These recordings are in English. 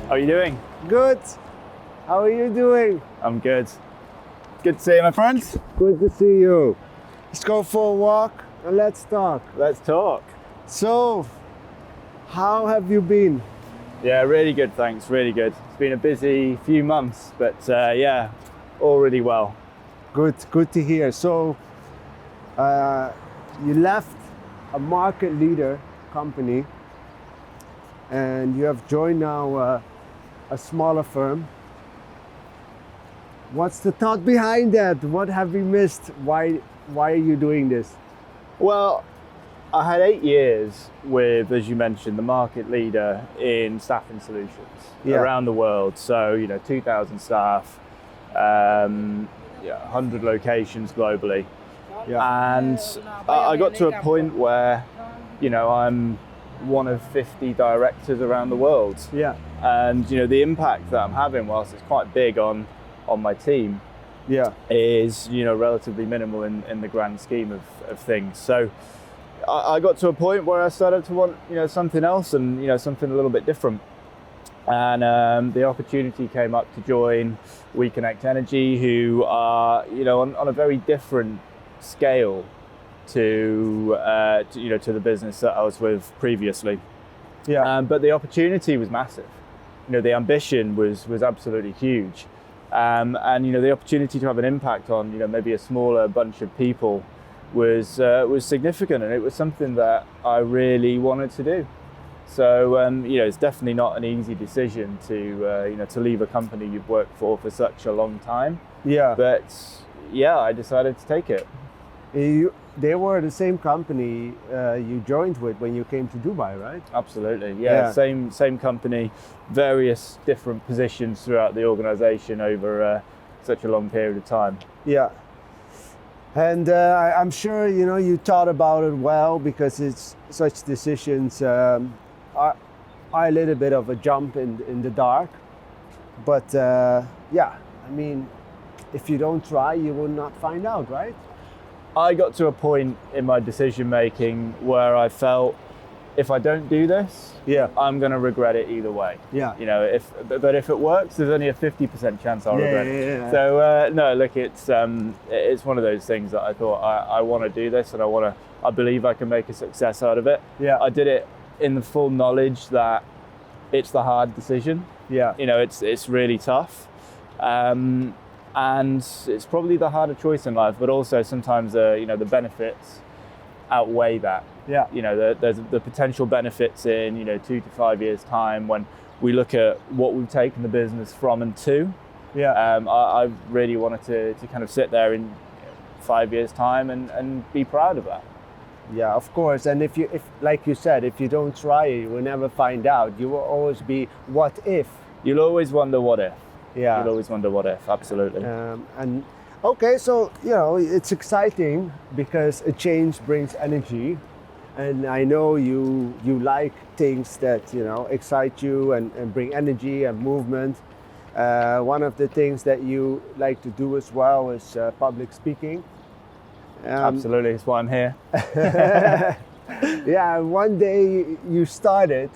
How are you doing? Good. How are you doing? I'm good. Good to see you, my friends. Good to see you. Let's go for a walk and let's talk. Let's talk. So, how have you been? Yeah, really good, thanks. Really good. It's been a busy few months, but yeah, all really well. Good to hear. So, you left a market leader company and you have joined now a smaller firm. What's the thought behind that? What have we missed? Why are you doing this? Well, I had 8 years with, as you mentioned, the market leader in staffing solutions around the world. So, 2,000 staff, 100 locations globally. Yeah. And I got to a point where, I'm one of 50 directors around the world. Yeah. And, the impact that I'm having, whilst it's quite big on my team, is, relatively minimal in the grand scheme of things. So I got to a point where I started to want, something else and, something a little bit different. And the opportunity came up to join WeConnect Energy, who are, on a very different scale to the business that I was with previously. Yeah. But the opportunity was massive. The ambition was absolutely huge. And the opportunity to have an impact on maybe a smaller bunch of people was significant, and it was something that I really wanted to do. So it's definitely not an easy decision to leave a company you've worked for such a long time. Yeah. But yeah, I decided to take it. They were the same company you joined with when you came to Dubai, right? Absolutely, yeah. Same company, various different positions throughout the organization over such a long period of time. Yeah. And I'm sure, you thought about it well, because it's such decisions are a little bit of a jump in the dark. But if you don't try, you will not find out, right? I got to a point in my decision making where I felt, if I don't do this, I'm going to regret it either way. Yeah. But if it works, there's only a 50% chance I'll regret it. Yeah. So no, look, it's one of those things that I thought I want to do this, and I believe I can make a success out of it. Yeah. I did it in the full knowledge that it's the hard decision. Yeah. It's really tough. And it's probably the harder choice in life, but also sometimes the benefits outweigh that. Yeah. There's the potential benefits in 2 to 5 years time when we look at what we've taken the business from and to. Yeah. I really wanted to kind of sit there in 5 years time and be proud of that. Yeah, of course. And if like you said, if you don't try it, you will never find out. You will always be what if. You'll always wonder what if. Yeah. You'll always wonder what if, absolutely. And okay, so it's exciting because a change brings energy, and I know you like things that excite you and bring energy and movement. One of the things that you like to do as well is public speaking. Absolutely, that's why I'm here. Yeah, one day you started,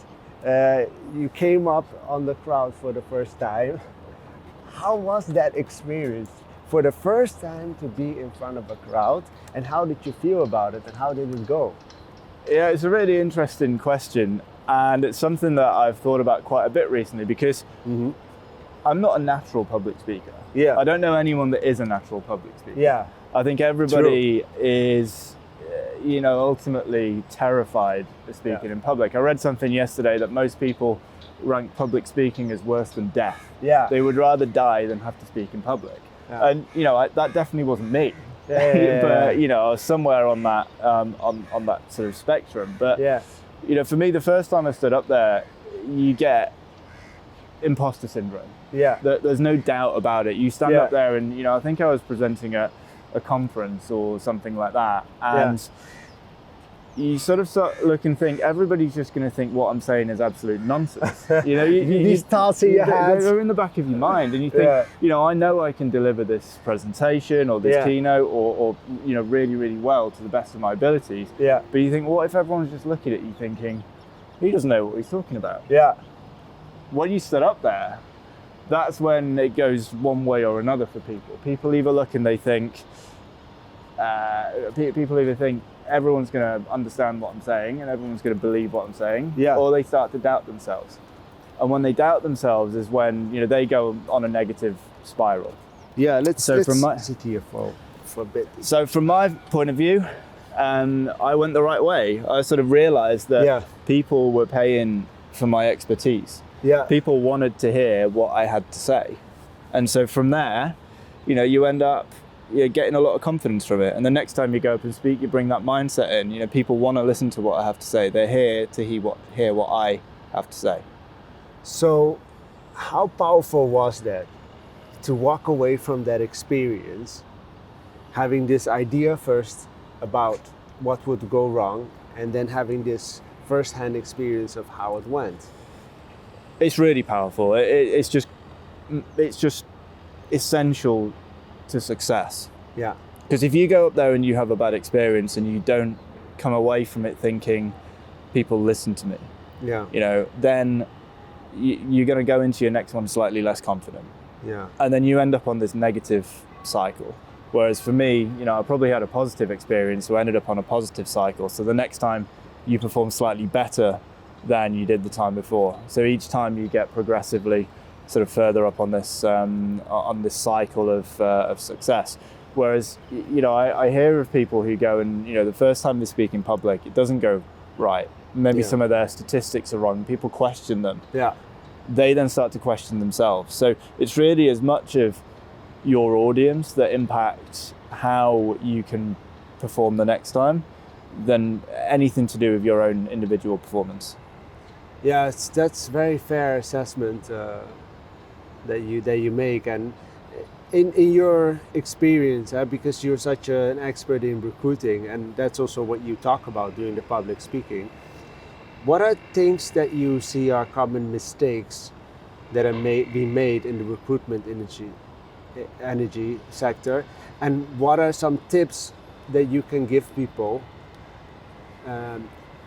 you came up on the crowd for the first time. How was that experience for the first time to be in front of a crowd, and how did you feel about it, and how did it go? Yeah, it's a really interesting question, and it's something that I've thought about quite a bit recently, because I'm not a natural public speaker. Yeah. I don't know anyone that is a natural public speaker. Yeah. I think everybody is, ultimately terrified of speaking in public. I read something yesterday that most people rank public speaking as worse than death. Yeah. They would rather die than have to speak in public. Yeah. And that definitely wasn't me. But I was somewhere on that on that sort of spectrum. But for me, the first time I stood up there, you get imposter syndrome. Yeah. There's no doubt about it. You stand up there, and I think I was presenting at a conference or something like that, and you sort of look and think everybody's just going to think what I'm saying is absolute nonsense. These thoughts in your head, they're in the back of your mind, and you think, I know I can deliver this presentation or this keynote or really, really well to the best of my abilities. Yeah. But you think, what if everyone's just looking at you thinking, he doesn't know what he's talking about? Yeah. when you sit up there, that's when it goes one way or another for people. People either look and they think, everyone's going to understand what I'm saying and everyone's going to believe what I'm saying, or they start to doubt themselves. And when they doubt themselves is when, you know, they go on a negative spiral. Yeah, let's sit here for a bit. So from my point of view, I went the right way. I sort of realized that people were paying for my expertise. Yeah. People wanted to hear what I had to say. And so from there, you know, you end up getting a lot of confidence from it. And the next time you go up and speak, you bring that mindset in. You know, people want to listen to what I have to say. They're here to hear what I have to say. So how powerful was that to walk away from that experience, having this idea first about what would go wrong, and then having this first-hand experience of how it went? It's really powerful. It's just essential to success. Yeah. Because if you go up there and you have a bad experience and you don't come away from it thinking, people listen to me, you know, then you're going to go into your next one slightly less confident. Yeah. And then you end up on this negative cycle. Whereas for me, you know, I probably had a positive experience, so I ended up on a positive cycle. So the next time you perform slightly better than you did the time before. So each time you get progressively sort of further up on this cycle of success. Whereas, you know, I hear of people who go and, you know, the first time they speak in public, it doesn't go right. Maybe some of their statistics are wrong. People question them. Yeah. They then start to question themselves. So it's really as much of your audience that impact how you can perform the next time than anything to do with your own individual performance. Yeah, that's very fair assessment that you make. And in your experience, because you're such an expert in recruiting, and that's also what you talk about during the public speaking, what are things that you see are common mistakes that are being made in the recruitment energy sector, and what are some tips that you can give people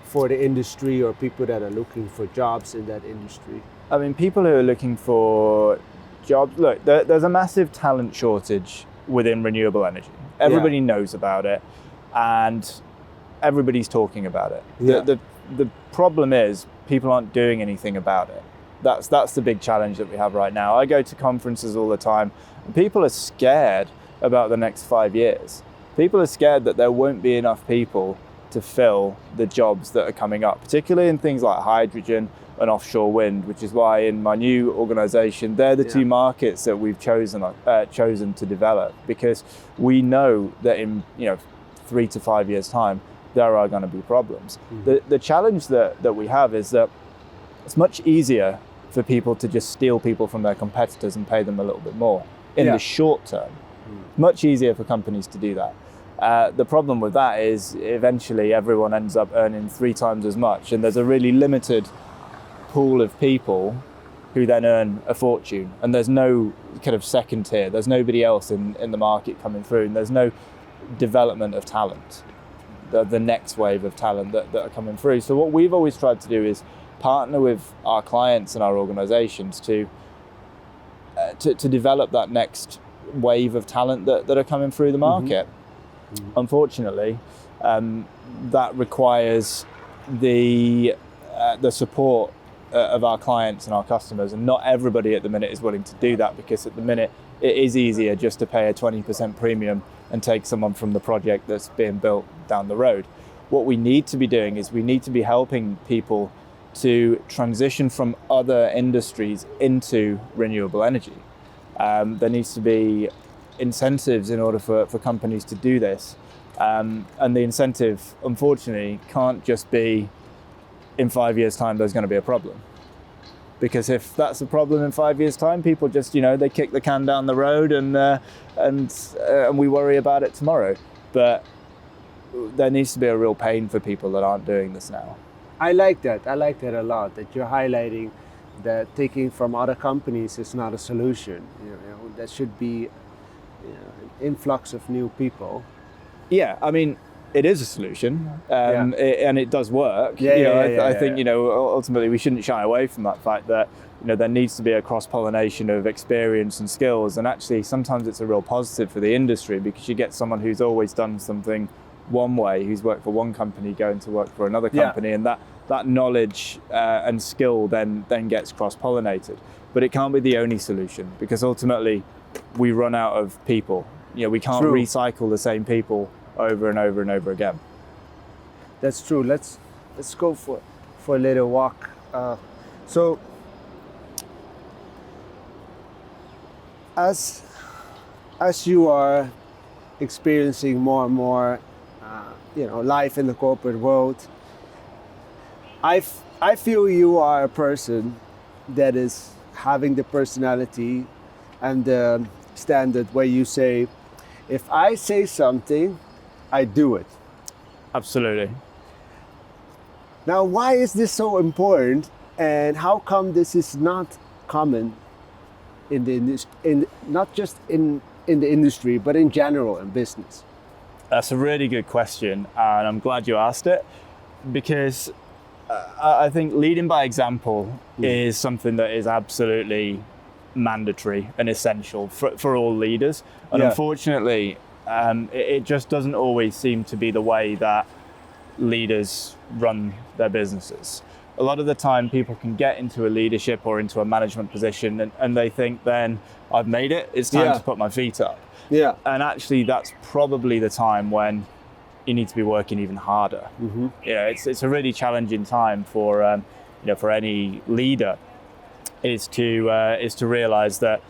for the industry or people that are looking for jobs in that industry? I mean, people who are looking for jobs, look, there's a massive talent shortage within renewable energy. Everybody knows about it and everybody's talking about it. The problem is people aren't doing anything about it. That's the big challenge that we have right now. I go to conferences all the time and people are scared about the next 5 years. People are scared that there won't be enough people to fill the jobs that are coming up, particularly in things like hydrogen and offshore wind, which is why in my new organization, they're the two markets that we've chosen to develop, because we know that in 3 to 5 years time, there are going to be problems. The challenge that we have is that it's much easier for people to just steal people from their competitors and pay them a little bit more in the short term. Much easier for companies to do that. The problem with that is eventually everyone ends up earning 3 times as much, and there's a really limited pool of people who then earn a fortune, and there's no kind of second tier. There's nobody else in the market coming through, and there's no development of talent, the next wave of talent that are coming through. So what we've always tried to do is partner with our clients and our organizations to develop that next wave of talent that are coming through the market. Unfortunately, that requires the support of our clients and our customers, and not everybody at the minute is willing to do that, because at the minute it is easier just to pay a 20% premium and take someone from the project that's being built down the road. What we need to be doing is we need to be helping people to transition from other industries into renewable energy. There needs to be incentives in order for companies to do this. And the incentive, unfortunately, can't just be in 5 years' time there's going to be a problem. Because if that's a problem in 5 years' time, people just, they kick the can down the road and we worry about it tomorrow. But there needs to be a real pain for people that aren't doing this now. I like that a lot, that you're highlighting that taking from other companies is not a solution. That should be an influx of new people. Yeah, I mean, it is a solution, and it does work. I think ultimately we shouldn't shy away from that fact that there needs to be a cross-pollination of experience and skills. And actually, sometimes it's a real positive for the industry, because you get someone who's always done something one way, who's worked for one company, going to work for another company, and that knowledge and skill then gets cross-pollinated. But it can't be the only solution, because ultimately we run out of people. We can't recycle the same people over and over and over again. That's true. Let's go for a little walk. So as you are experiencing more and more life in the corporate world, I feel you are a person that is having the personality and the standard where you say, if I say something, I do it. Absolutely. Now, why is this so important, and how come this is not common not just in the industry, but in general in business? That's a really good question, and I'm glad you asked it, because I think leading by example is something that is absolutely mandatory and essential for all leaders. And unfortunately, it just doesn't always seem to be the way that leaders run their businesses. A lot of the time, people can get into a leadership or into a management position and they think, then I've made it, it's time to put my feet up. Yeah. And actually, that's probably the time when you need to be working even harder. Mm-hmm. It's a really challenging time for for any leader, is to realize that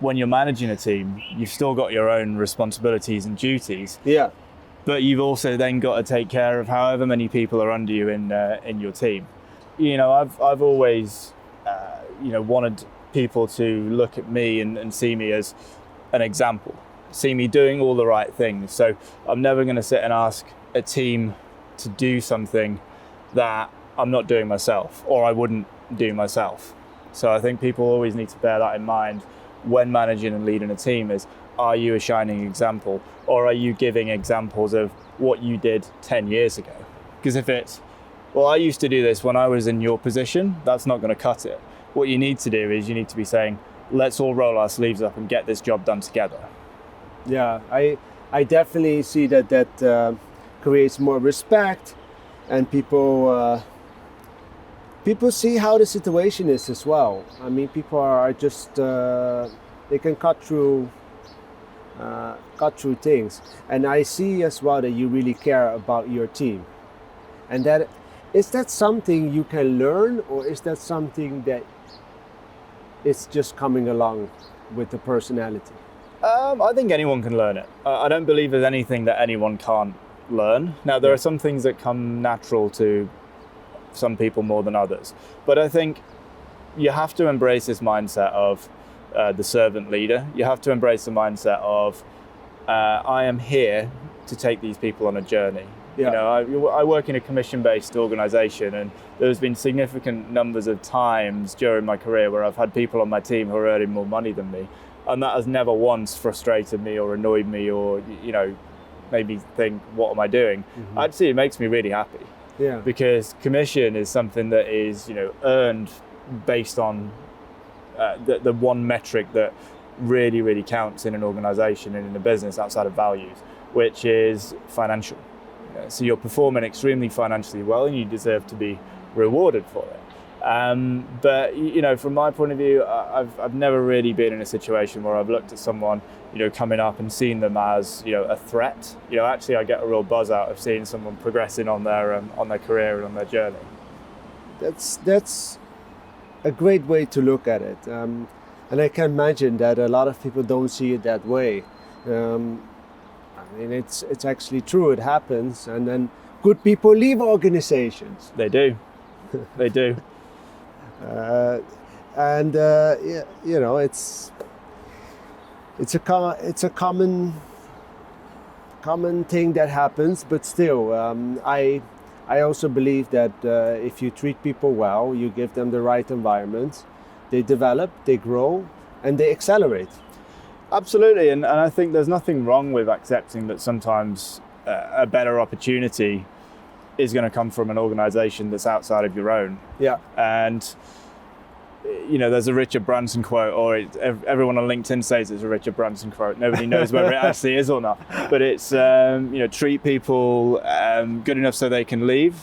when you're managing a team, you've still got your own responsibilities and duties. Yeah. But you've also then got to take care of however many people are under you in your team. I've always wanted people to look at me and see me as an example, see me doing all the right things. So I'm never going to sit and ask a team to do something that I'm not doing myself, or I wouldn't do myself. So I think people always need to bear that in mind when managing and leading a team is, are you a shining example, or are you giving examples of what you did 10 years ago? Because if it's, well, I used to do this when I was in your position, that's not going to cut it. What you need to do is you need to be saying, let's all roll our sleeves up and get this job done together. Yeah, I definitely see that creates more respect, and people see how the situation is as well. I mean, people are just they can cut through things, and I see as well that you really care about your team. And is that something you can learn, or is that something that it's just coming along with the personality? I think anyone can learn it. I don't believe there's anything that anyone can't learn. Now, there are some things that come natural to some people more than others. But I think you have to embrace this mindset of the servant leader. You have to embrace the mindset of, I am here to take these people on a journey. Yeah. I work in a commission-based organization, and there's been significant numbers of times during my career where I've had people on my team who are earning more money than me. And that has never once frustrated me or annoyed me or, made me think, what am I doing? Mm-hmm. Actually, it makes me really happy. Yeah. Because commission is something that is, earned based on the one metric that really, really counts in an organization and in a business outside of values, which is financial. So you're performing extremely financially well, and you deserve to be rewarded for it. But from my point of view, I've never really been in a situation where I've looked at someone, coming up and seen them as, a threat. Actually, I get a real buzz out of seeing someone progressing on their career and on their journey. That's a great way to look at it, and I can imagine that a lot of people don't see it that way. I mean, it's actually true. It happens, and then good people leave organizations. They do. They do. It's a common thing that happens, but still, I also believe that if you treat people well, you give them the right environment, they develop, they grow, and they accelerate. Absolutely, and I think there's nothing wrong with accepting that sometimes a better opportunity is going to come from an organization that's outside of your own. Yeah. And there's a Richard Branson quote, or everyone on LinkedIn says it's a Richard Branson quote. Nobody knows whether it actually is or not. But it's, treat people good enough so they can leave.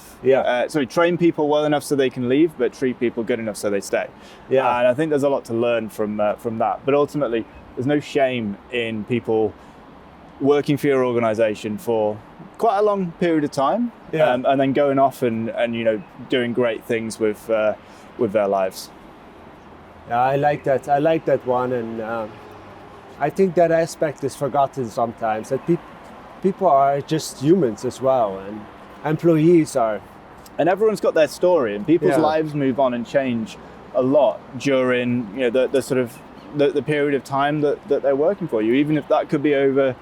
Train people well enough so they can leave, but treat people good enough so they stay. Yeah. And I think there's a lot to learn from that. But ultimately, there's no shame in people working for your organization for quite a long period of time, and then going off and doing great things with their lives. Yeah, I like that one, and I think that aspect is forgotten sometimes, that people are just humans as well, and employees are. And everyone's got their story, and people's lives move on and change a lot during the sort of the period of time that they're working for you. Even if that could be over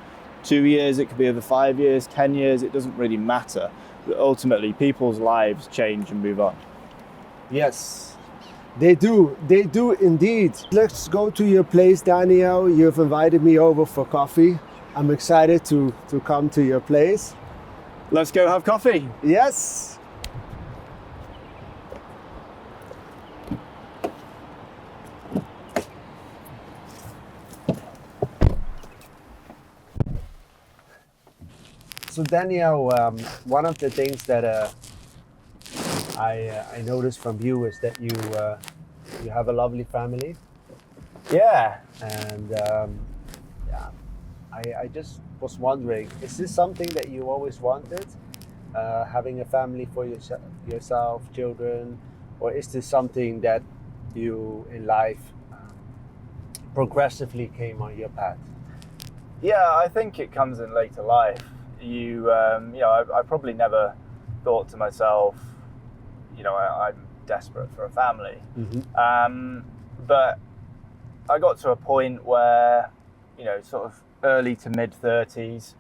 2 years, it could be over 5 years, 10 years, it doesn't really matter. But ultimately, people's lives change and move on. Yes. They do indeed. Let's go to your place, Daniel. You've invited me over for coffee. I'm excited to come to your place. Let's go have coffee. Yes. So Daniel, one of the things that I noticed from you is that you have a lovely family. Yeah. And I just was wondering, is this something that you always wanted? Having a family for yourself, children, or is this something that you in life progressively came on your path? Yeah, I think it comes in later life. I probably never thought to myself, I'm desperate for a family. Mm-hmm. But I got to a point where, sort of early to mid 30s,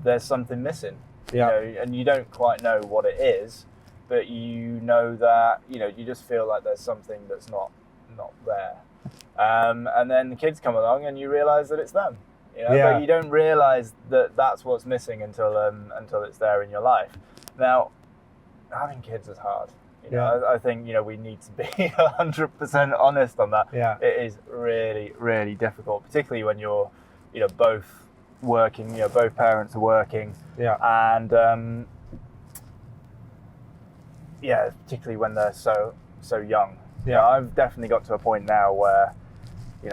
there's something missing. And you don't quite know what it is, but you know that, you just feel like there's something that's not there. And then the kids come along and you realize that it's them. But you don't realize that that's what's missing until it's there in your life. Now, having kids is hard. I think we need to be 100% honest on that. Yeah. It is really, really difficult, particularly when you're both working. Both parents are working. Yeah. And particularly when they're so young. Yeah. I've definitely got to a point now where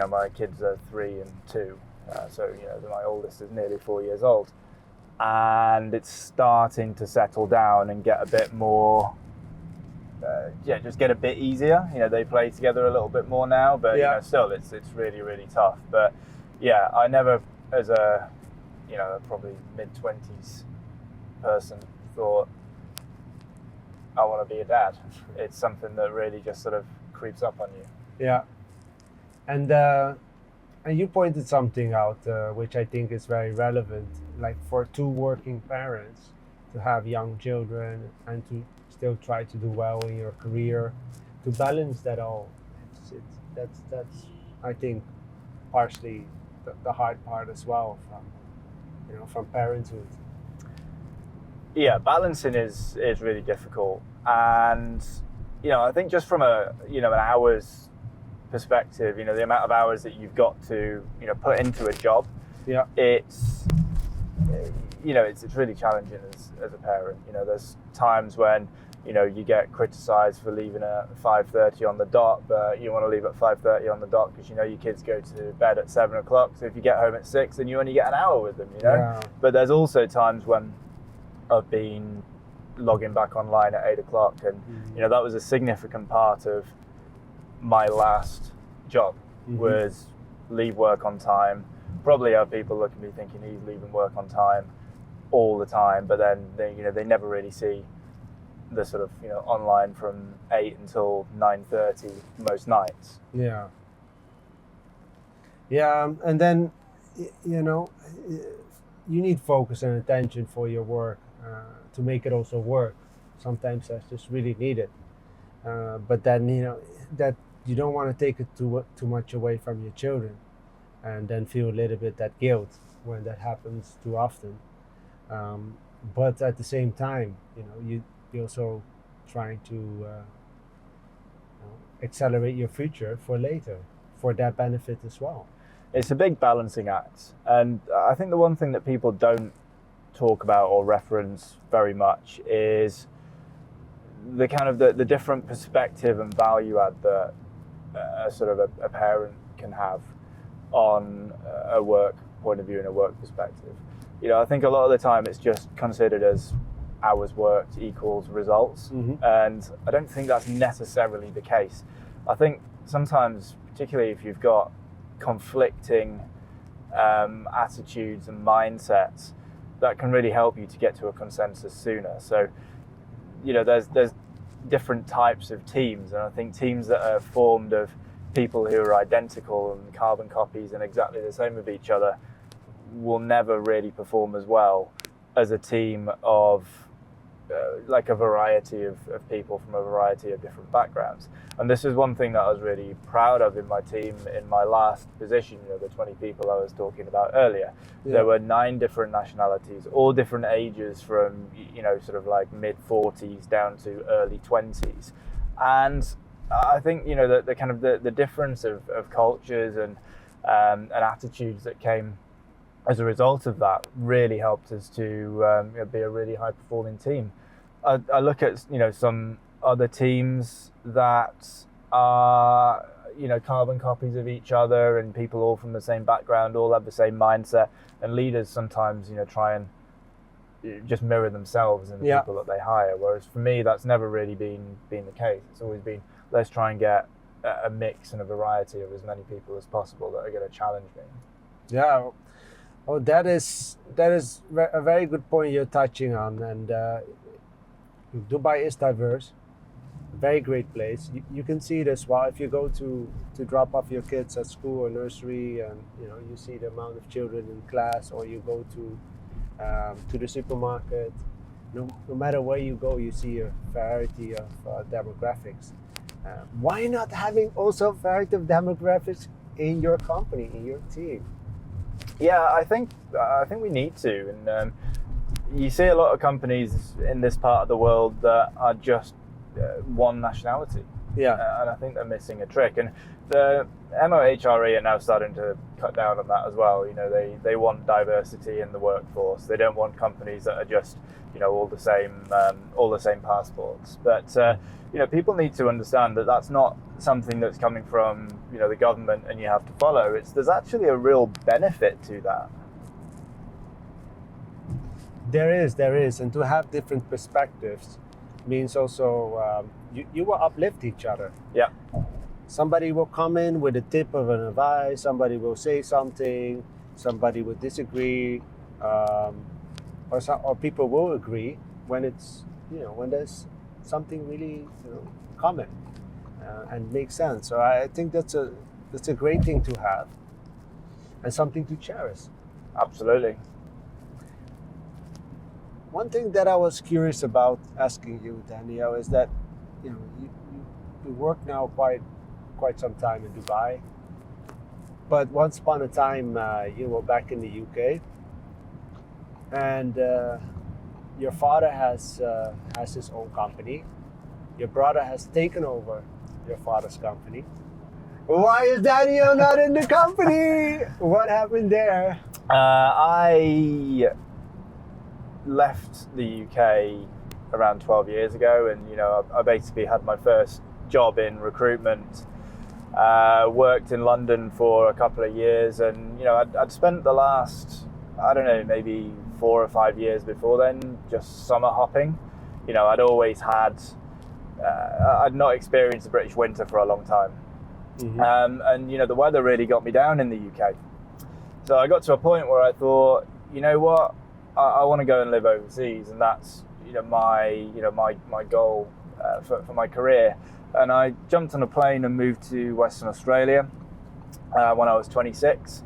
my kids are 3 and 2. My oldest is nearly 4 years old, and it's starting to settle down and get a bit more. Just get a bit easier. They play together a little bit more now, but still, it's really, really tough. But I never, as a probably mid-20s person, thought I want to be a dad. It's something that really just sort of creeps up on you. Yeah, and you pointed something out, which I think is very relevant. Like for 2 working parents to have young children and to still try to do well in your career, to balance that all, that's I think partially the hard part as well from parenthood. Yeah, balancing is really difficult, and I think just from an hours perspective, the amount of hours that you've got to put into a job, it's really challenging as a parent. There's times when you get criticised for leaving at 5:30 on the dot, but you want to leave at 5:30 on the dot because your kids go to bed at 7 o'clock. So if you get home at 6, then you only get an hour with them. Yeah. But there's also times when I've been logging back online at 8 o'clock, and that was a significant part of my last job. Was leave work on time. Probably have people looking at me thinking he's leaving work on time all the time, but then they never really see the sort of online from 8 until 9:30 most nights. Yeah, and then you need focus and attention for your work to make it also work. Sometimes that's just really needed, but then that you don't want to take it too much away from your children, and then feel a little bit that guilt when that happens too often. But at the same time, you're also trying to accelerate your future for later, for that benefit as well. It's a big balancing act, and I think the one thing that people don't talk about or reference very much is the kind of the different perspective and value add that a parent can have on a work point of view and a work perspective. I think a lot of the time it's just considered as hours worked equals results, and I don't think that's necessarily the case. I think sometimes, particularly if you've got conflicting attitudes and mindsets, that can really help you to get to a consensus sooner. So, there's different types of teams, and I think teams that are formed of people who are identical and carbon copies and exactly the same of each other will never really perform as well as a team of like a variety of people from a variety of different backgrounds. And this is one thing that I was really proud of in my team in my last position, the 20 people I was talking about earlier. Yeah. There were 9 different nationalities, all different ages from, sort of like mid-40s down to early 20s. And I think, the kind of the difference of cultures and attitudes that came as a result of that really helped us to be a really high performing team. I look at some other teams that are carbon copies of each other, and people all from the same background, all have the same mindset, and leaders sometimes try and just mirror themselves in the people that they hire. Whereas for me, that's never really been the case. It's always been, let's try and get a mix and a variety of as many people as possible that are going to challenge me. Yeah. Oh, that is a very good point you're touching on, and Dubai is diverse, very great place. You can see it as well if you go to drop off your kids at school or nursery, and you see the amount of children in class, or you go to the supermarket. No matter where you go, you see a variety of demographics. Why not having also a variety of demographics in your company, in your team? Yeah, I think we need to, and you see a lot of companies in this part of the world that are just one nationality. Yeah, and I think they're missing a trick. And the MOHRE are now starting to cut down on that as well. They want diversity in the workforce. They don't want companies that are just all the same passports. But people need to understand that that's not something that's coming from the government and you have to follow. There's actually a real benefit to that. There is, and to have different perspectives means also you will uplift each other. Yeah. Somebody will come in with a tip of an advice. Somebody will say something. Somebody will disagree, or people will agree when it's when there's something really common and makes sense. So I think that's a great thing to have and something to cherish. Absolutely. One thing that I was curious about asking you, Daniel, is that you work now quite some time in Dubai, but once upon a time you were back in the UK, and your father has his own company. Your brother has taken over your father's company. Why is Daniel not in the company? What happened there? I left the UK around 12 years ago, and I basically had my first job in recruitment. Worked in London for a couple of years, and I'd spent the last, I don't know, maybe 4 or 5 years before then just summer hopping. I'd always had I'd not experienced the British winter for a long time. And the weather really got me down in the UK. So I got to a point where I thought, what, I want to go and live overseas, and that's my goal for my career. And I jumped on a plane and moved to Western Australia when I was 26,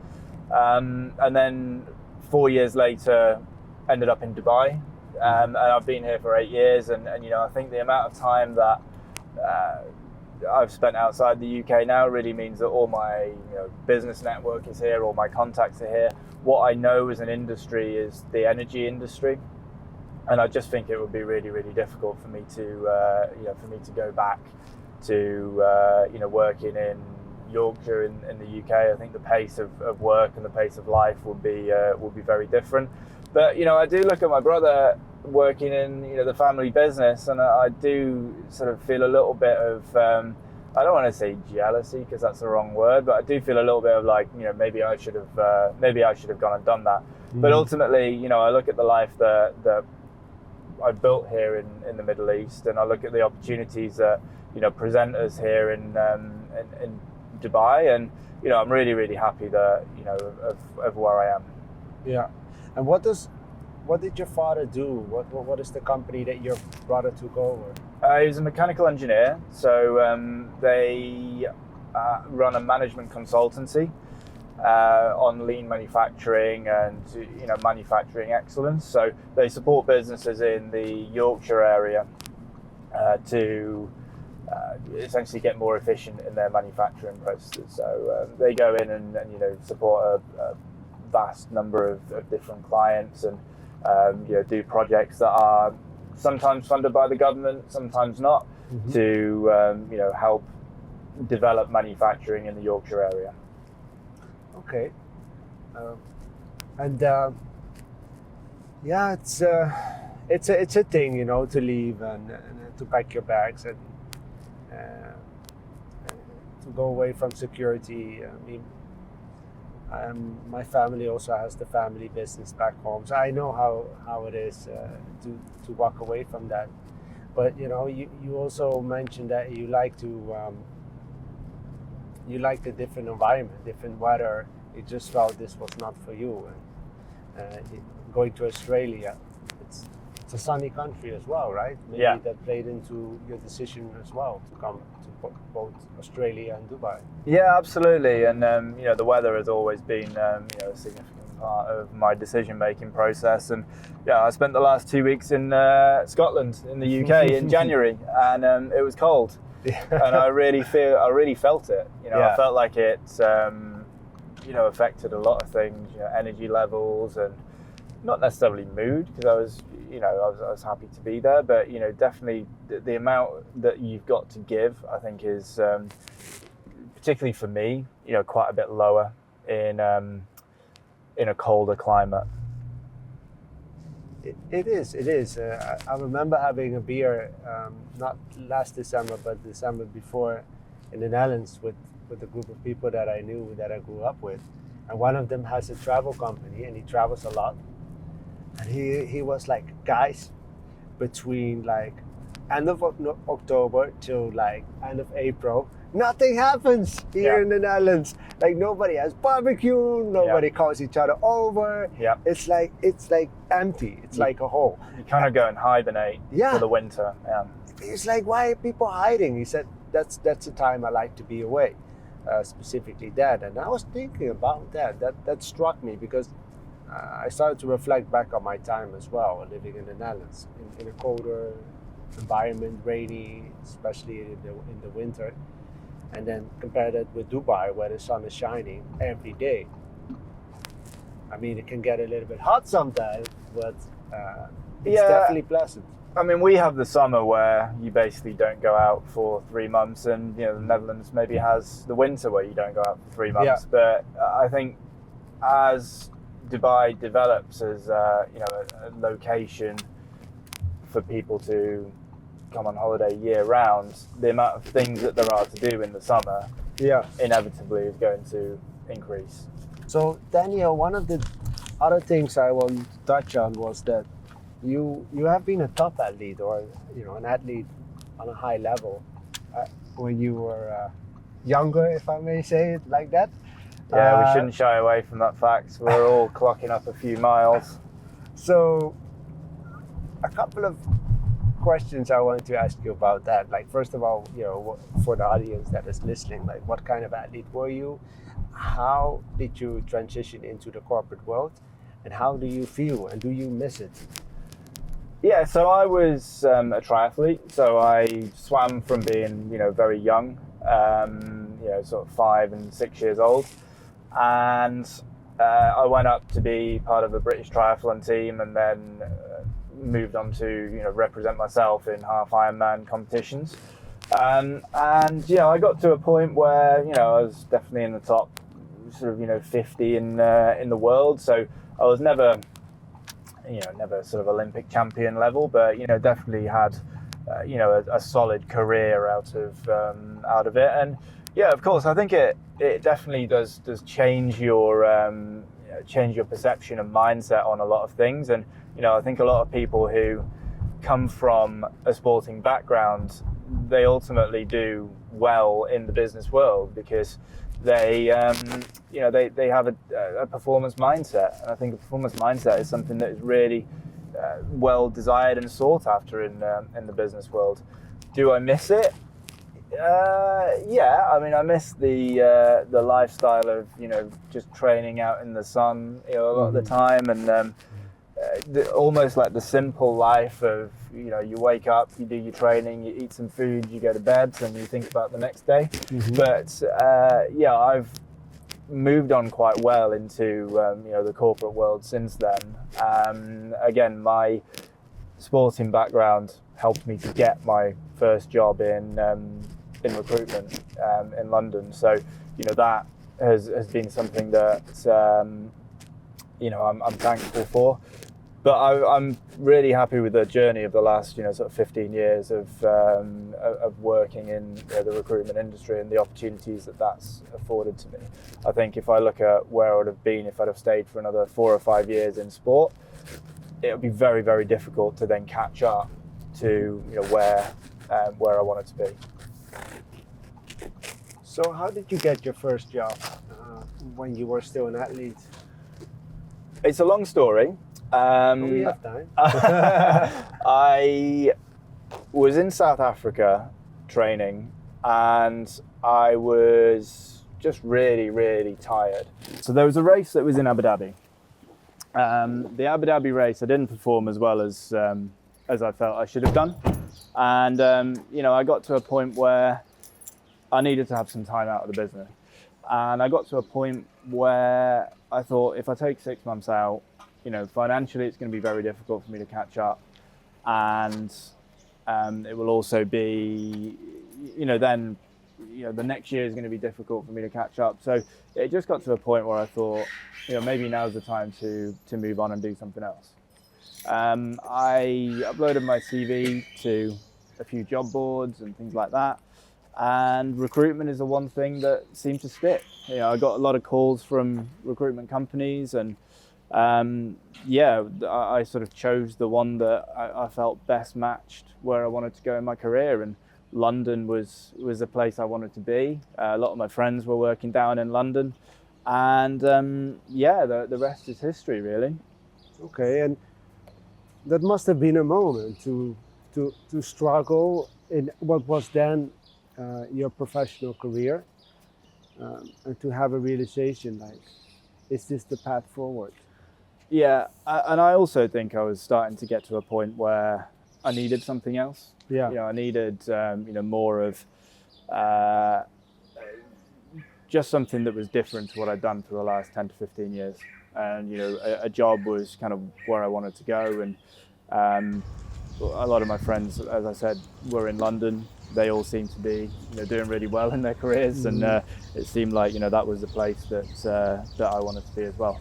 and then 4 years later ended up in Dubai, and I've been here for 8 years, and I think the amount of time that I've spent outside the UK now really means that all my business network is here, all my contacts are here. What I know as an industry is the energy industry, and I just think it would be really, really difficult for me to go back to working in Yorkshire in the UK. I think the pace of work and the pace of life would be very different. But I do look at my brother working in the family business, and I do sort of feel a little bit of I don't want to say jealousy because that's the wrong word, but I do feel a little bit of like maybe I should have gone and done that. Mm-hmm. But ultimately, I look at the life that I built here in the Middle East, and I look at the opportunities that present us here in Dubai, and I'm really, really happy that of where I am. Yeah. And what did your father do? What is the company that your brother took over? He was a mechanical engineer, so they run a management consultancy on lean manufacturing and manufacturing excellence. So they support businesses in the Yorkshire area to essentially get more efficient in their manufacturing processes. So they go in and support a vast number of different clients, and do projects that are sometimes funded by the government, sometimes not, mm-hmm. to help develop manufacturing in the Yorkshire area. Okay, it's a thing, to leave and to pack your bags and to go away from security. I mean, my family also has the family business back home, so I know how it is to walk away from that. But you also mentioned that you like the different environment, different weather. You just felt this was not for you. And going to Australia, it's a sunny country as well, right? Maybe that played into your decision as well to come to both Australia and Dubai. Yeah, absolutely. And the weather has always been a significant part of my decision-making process. And I spent the last 2 weeks in Scotland, in the UK, in January, and it was cold. Yeah. And I really felt it. I felt like it affected a lot of things, energy levels, and not necessarily mood, because I was happy to be there, but definitely the amount that you've got to give, I think, is particularly for me, quite a bit lower in a colder climate. It is. I remember having a beer, not last December, but December before, in the Netherlands with a group of people that I knew, that I grew up with, and one of them has a travel company, and he travels a lot. And he was like, guys, between like end of October till like end of April, nothing happens here in the Netherlands. Like nobody has barbecue, nobody calls each other over. Yeah. It's like empty. It's like a hole. You kind of go and hibernate for the winter. Yeah. It's like, why are people hiding? He said, that's the time I like to be away, specifically that. And I was thinking about that. That struck me because I started to reflect back on my time as well, living in the Netherlands, in a colder environment, rainy, especially in the winter, and then compare that with Dubai, where the sun is shining every day. I mean, it can get a little bit hot sometimes, but it's definitely pleasant. I mean, we have the summer where you basically don't go out for 3 months, and the Netherlands maybe has the winter where you don't go out for 3 months. But I think as Dubai develops as a location for people to come on holiday year round, the amount of things that there are to do in the summer inevitably is going to increase. So Daniel, one of the other things I want to touch on was that you have been a top athlete, or an athlete on a high level when you were younger, if I may say it like that. Yeah, we shouldn't shy away from that fact. We're all clocking up a few miles. So, a couple of questions I wanted to ask you about that. Like, first of all, for the audience that is listening, like, what kind of athlete were you? How did you transition into the corporate world? And how do you feel? And do you miss it? Yeah, so I was a triathlete. So I swam from being, very young, sort of 5 and 6 years old. And I went up to be part of the British triathlon team, and then moved on to represent myself in half Ironman competitions. And I got to a point where I was definitely in the top sort of 50 in the world. So I was never sort of Olympic champion level, but definitely had a solid career out of it. And of course, I think it definitely does change your perception and mindset on a lot of things. And I think a lot of people who come from a sporting background, they ultimately do well in the business world because they have a performance mindset. And I think a performance mindset is something that is really well desired and sought after in the business world. Do I miss it? Yeah, I mean, I miss the lifestyle of just training out in the sun a lot of the time, and almost like the simple life of you wake up, you do your training, you eat some food, you go to bed, and you think about the next day. But I've moved on quite well into the corporate world since then. Again, my sporting background helped me to get my first job in recruitment in London. So that has been something that I'm thankful for. But I'm really happy with the journey of the last sort of 15 years of working in the recruitment industry and the opportunities that's afforded to me. I think if I look at where I would have been if I'd have stayed for another 4 or 5 years in sport, it would be very, very difficult to then catch up to where I wanted to be. So how did you get your first job when you were still an athlete? It's a long story. We have time. I was in South Africa training, and I was just really, really tired. So there was a race that was in Abu Dhabi. The Abu Dhabi race, I didn't perform as well as I felt I should have done. And, I got to a point where I needed to have some time out of the business. And I got to a point where I thought, if I take 6 months out, financially it's going to be very difficult for me to catch up. And it will also be, then, the next year is going to be difficult for me to catch up. So it just got to a point where I thought, maybe now's the time to move on and do something else. I uploaded my CV to a few job boards and things like that. And recruitment is the one thing that seemed to stick. I got a lot of calls from recruitment companies, and I sort of chose the one that I felt best matched where I wanted to go in my career. And London was a place I wanted to be. A lot of my friends were working down in London, and the rest is history, really. Okay, and that must have been a moment to struggle in what was then your professional career, and to have a realization like, is this the path forward? Yeah, and I also think I was starting to get to a point where I needed something else. Yeah. I needed more of just something that was different to what I'd done for the last 10 to 15 years. And a job was kind of where I wanted to go. And a lot of my friends, as I said, were in London. They all seemed to be doing really well in their careers, and it seemed like that was the place that I wanted to be as well.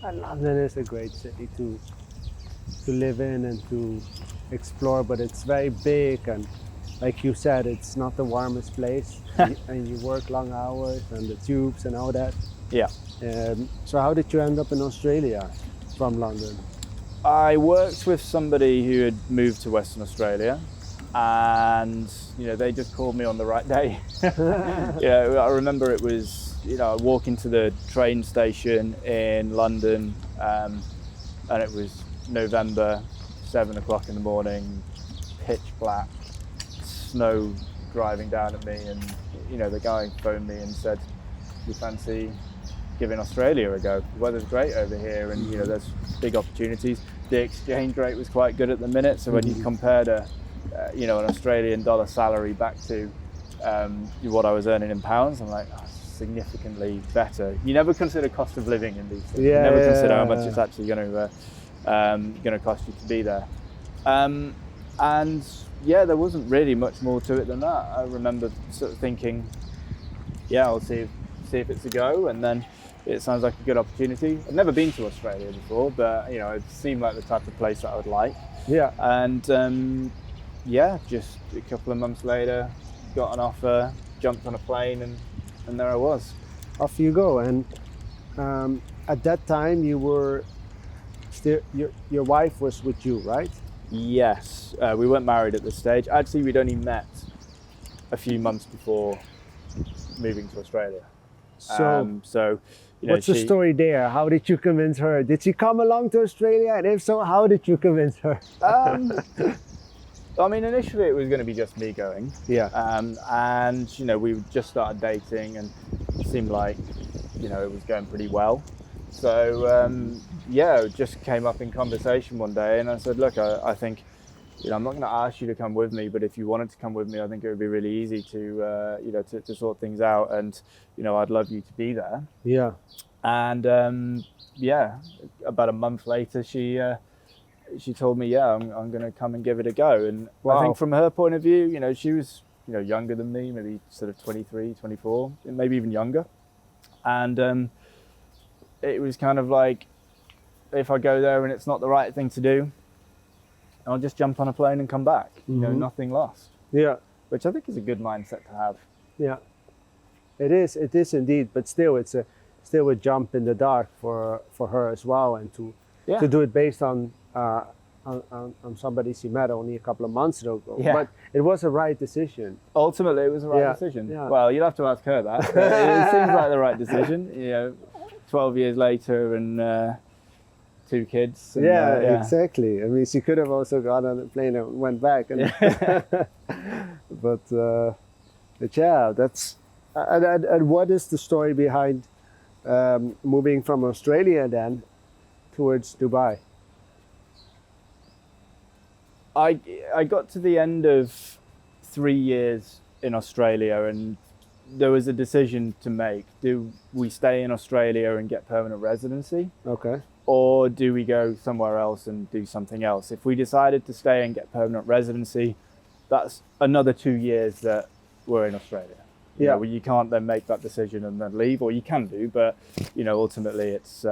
And London is a great city to live in and to explore, but it's very big, and like you said, it's not the warmest place. And you work long hours and the tubes and all that. Yeah. So how did you end up in Australia from London? I worked with somebody who had moved to Western Australia, and they just called me on the right day. I remember it was walking to the train station in London, and it was November, 7 o'clock in the morning, pitch black, snow driving down at me, and the guy phoned me and said, "You fancy giving Australia a go? The weather's great over here, and there's big opportunities." The exchange rate was quite good at the minute, so when you compared an Australian dollar salary back to what I was earning in pounds, I'm like, significantly better. You never consider cost of living in these things. You never consider how much it's actually going to cost you to be there. And yeah, there wasn't really much more to it than that. I remember sort of thinking, yeah, I'll see if it's a go, and then it sounds like a good opportunity. I've never been to Australia before, but you know, it seemed like the type of place that I would like. Yeah. And yeah, just a couple of months later, got an offer, jumped on a plane, and there I was. Off you go. And at that time, you were still your wife was with you, right? Yes, we weren't married at this stage. Actually, we'd only met a few months before moving to Australia. So you know, what's the story there? How did you convince her? Did she come along to Australia? And if so, how did you convince her? I mean, initially it was going to be just me going. Yeah. And you know, we just started dating, and it seemed like, you know, it was going pretty well. So yeah, it just came up in conversation one day, and I said, look, I think, you know, I'm not going to ask you to come with me, but if you wanted to come with me, I think it would be really easy to, you know, to sort things out, and you know, I'd love you to be there. Yeah. And yeah, about a month later, she told me, yeah, I'm going to come and give it a go. And wow. I think from her point of view, you know, she was, you know, younger than me, maybe sort of 23, 24, maybe even younger. And it was kind of like, if I go there and it's not the right thing to do, I'll just jump on a plane and come back. You know, nothing lost. Yeah. Which I think is a good mindset to have. Yeah. It is indeed, but still it's still a jump in the dark for her as well, and to do it based on somebody she met only a couple of months ago. Yeah. But it was a right decision. Ultimately, it was the right decision. Yeah. Well, you'd have to ask her that. But it seems like the right decision. You know, 12 years later and 2 kids. And, yeah, exactly. I mean, she could have also got on a plane and went back. And but yeah, that's. And what is the story behind moving from Australia then towards Dubai? I got to the end of 3 years in Australia, and there was a decision to make. Do we stay in Australia and get permanent residency? Okay. Or do we go somewhere else and do something else? If we decided to stay and get permanent residency, that's another 2 years that we're in Australia. You know, you can't then make that decision and then leave, or you can do, but you know, ultimately it's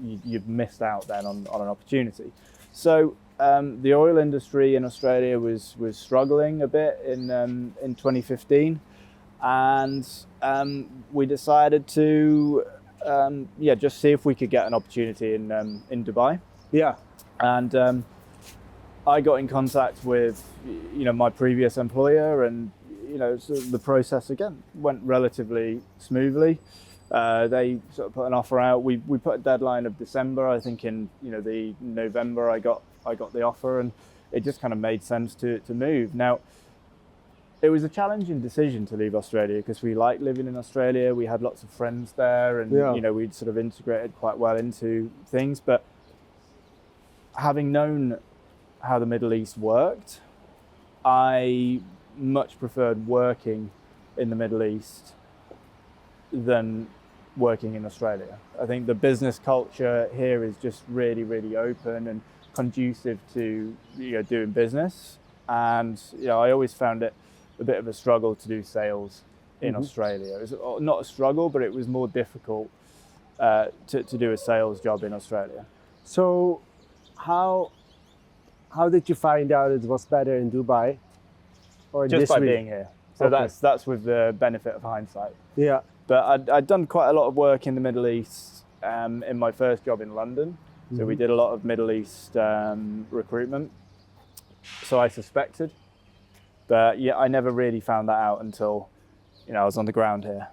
you've missed out then on an opportunity. So the oil industry in Australia was struggling a bit in 2015, and we decided to just see if we could get an opportunity in Dubai. Yeah. And I got in contact with, you know, my previous employer, and you know, so the process again went relatively smoothly. They sort of put an offer out. We put a deadline of December. I think in, you know, the November I got the offer, and it just kind of made sense to move. Now, it was a challenging decision to leave Australia because we liked living in Australia. We had lots of friends there, and you know, we'd sort of integrated quite well into things. But having known how the Middle East worked, I much preferred working in the Middle East than working in Australia. I think the business culture here is just really, really open and conducive to, you know, doing business. And you know, I always found it a bit of a struggle to do sales in Australia. It was not a struggle, but it was more difficult to do a sales job in Australia. So how did you find out it was better in Dubai? Or just by being here. So that's with the benefit of hindsight. Yeah. But I'd done quite a lot of work in the Middle East in my first job in London. So we did a lot of Middle East recruitment. So I suspected. But yeah, I never really found that out until, you know, I was on the ground here.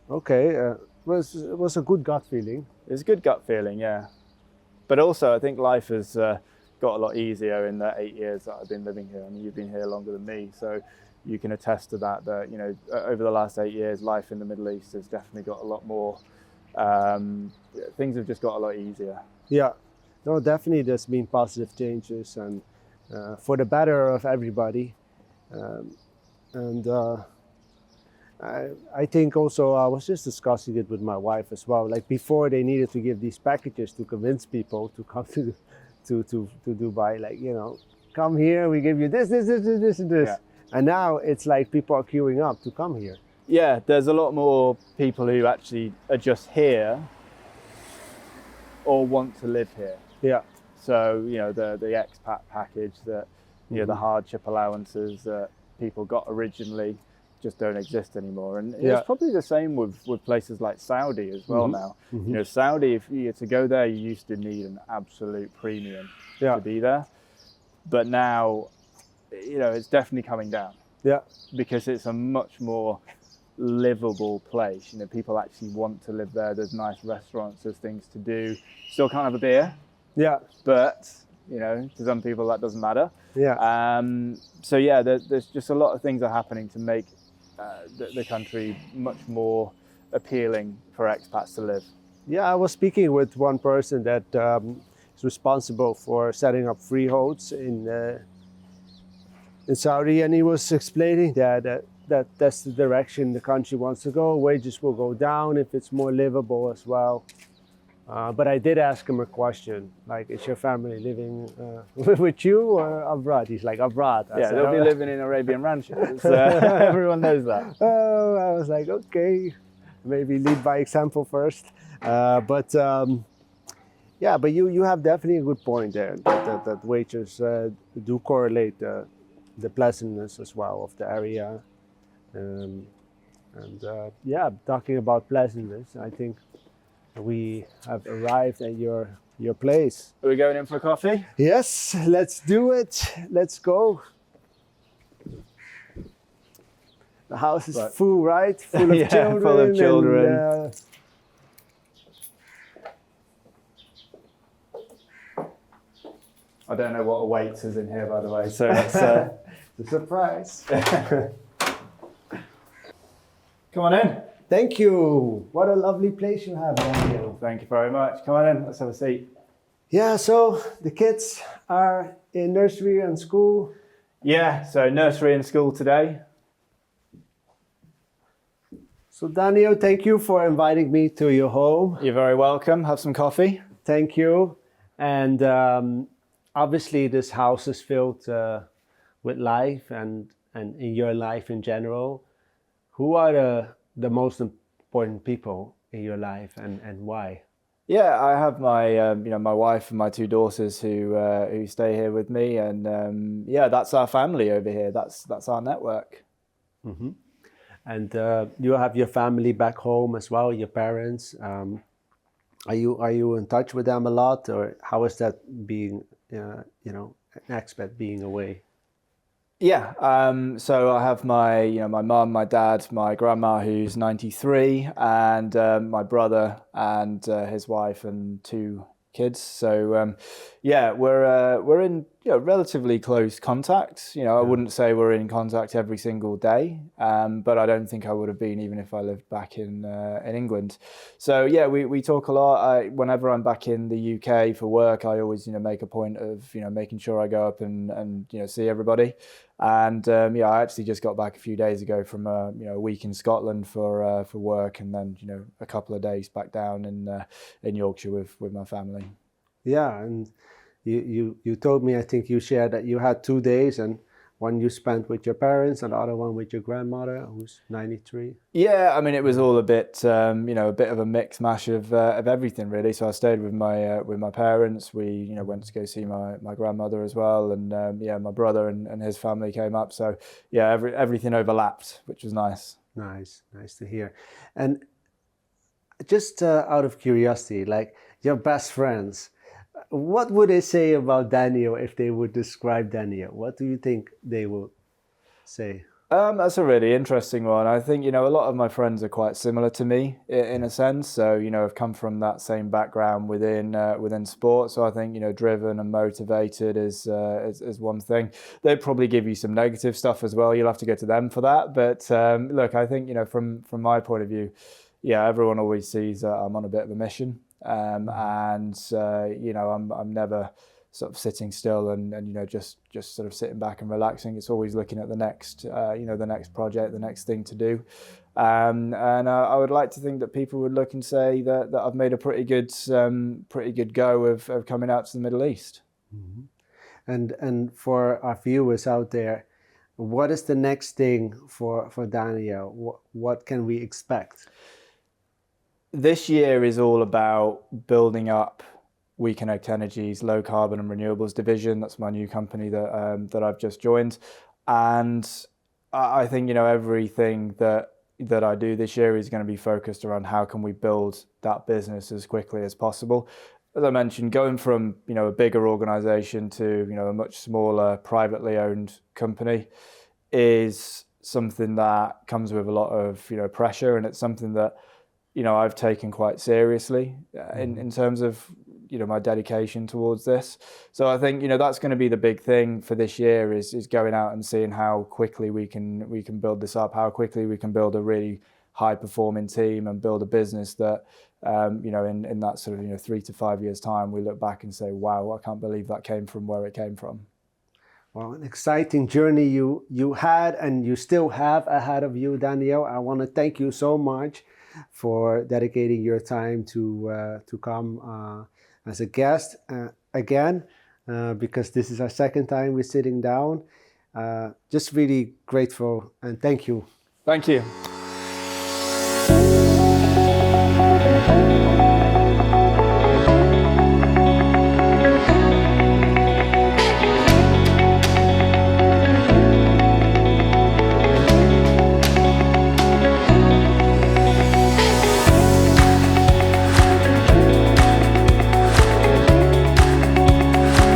Okay. It was a good gut feeling. It was a good gut feeling, yeah. But also I think life has got a lot easier in the 8 years that I've been living here. I mean, you've been here longer than me, so you can attest to that, you know, over the last 8 years, life in the Middle East has definitely got a lot more, things have just got a lot easier. Yeah, no, definitely there's been positive changes, and for the better of everybody. I think also, I was just discussing it with my wife as well, like before they needed to give these packages to convince people to come to Dubai, like, you know, come here, we give you this, and this. Yeah. And now it's like people are queuing up to come here. Yeah, there's a lot more people who actually are just here or want to live here. Yeah. So, you know, the expat package that, you know, the hardship allowances that people got originally just don't exist anymore. And it's probably the same with places like Saudi as well now. You know, Saudi, if you to go there, you used to need an absolute premium to be there. But now, you know, it's definitely coming down. Yeah. Because it's a much more livable place. You know, people actually want to live there. There's nice restaurants, there's things to do. Still can't have a beer. Yeah. But, you know, to some people that doesn't matter. Yeah. So yeah, there's just a lot of things are happening to make the country much more appealing for expats to live. Yeah, I was speaking with one person that is responsible for setting up freeholds in Saudi, and he was explaining that that's the direction the country wants to go. Wages will go down if it's more livable as well. But I did ask him a question, like, is your family living with you or abroad? He's like, abroad. I said, they'll be living in Arabian ranches. Everyone knows that. Oh, I was like, okay, maybe lead by example first. But you have definitely a good point there, that wages do correlate the pleasantness as well of the area. Talking about pleasantness, I think we have arrived at your place. Are we going in for a coffee? Yes, let's do it. Let's go. The house is full, right? Full of children. Full of children. I don't know what awaits us in here, by the way, so it's a surprise. Come on in. Thank you. What a lovely place you have, Daniel. Thank you very much. Come on in. Let's have a seat. Yeah, so the kids are in nursery and school. Yeah, so nursery and school today. So Daniel, thank you for inviting me to your home. You're very welcome. Have some coffee. Thank you. And obviously this house is filled with life and in your life in general. Who are the most important people in your life and why? Yeah, I have my my wife and my two daughters who stay here with me, and that's our family over here. That's our network. Mm-hmm. And you have your family back home as well, your parents. Are you in touch with them a lot, or how is that being an expat being away? Yeah, so I have my mum, my dad, my grandma who's 93, and my brother and his wife and two kids. So we're in relatively close contact. I wouldn't say we're in contact every single day, but I don't think I would have been even if I lived back in England. So yeah, we talk a lot. Whenever I'm back in the UK for work, I always make a point of making sure I go up and see everybody. And I actually just got back a few days ago from a week in Scotland for work, and then a couple of days back down in Yorkshire with my family. Yeah, and you told me, I think you shared that you had 2 days, and one you spent with your parents and the other one with your grandmother who's 93. Yeah, I mean it was all a bit a bit of a mix mash of everything really. So I stayed with my parents. We went to go see my grandmother as well, and my brother and his family came up. So yeah, everything overlapped, which was nice. Nice to hear. And just out of curiosity, like your best friends, what would they say about Daniel if they would describe Daniel? What do you think they would say? That's a really interesting one. I think, a lot of my friends are quite similar to me in a sense. So, I've come from that same background within sport. So I think, driven and motivated is one thing. They'd probably give you some negative stuff as well. You'll have to go to them for that. But look, I think, from my point of view, yeah, everyone always sees I'm on a bit of a mission. I'm never sort of sitting still and just sort of sitting back and relaxing. It's always looking at the next the next project, the next thing to do. And I would like to think that people would look and say that I've made a pretty good go of coming out to the Middle East. Mhm. And for our viewers out there, what is the next thing for Daniel? What can we expect? This year is all about building up WeConnect Energy's low carbon and renewables division. That's my new company that I've just joined, and I think everything that I do this year is going to be focused around how can we build that business as quickly as possible. As I mentioned, going from a bigger organization to a much smaller privately owned company is something that comes with a lot of pressure, and it's something that I've taken quite seriously in terms of my dedication towards this. So I think that's going to be the big thing for this year is going out and seeing how quickly we can build this up, how quickly we can build a really high performing team and build a business that in that sort of 3 to 5 years time we look back and say, wow, I can't believe that came from where it came from. Well, an exciting journey you had and you still have ahead of you, Daniel. I want to thank you so much for dedicating your time to come as a guest again, because this is our second time we're sitting down. Just really grateful and thank you. Thank you.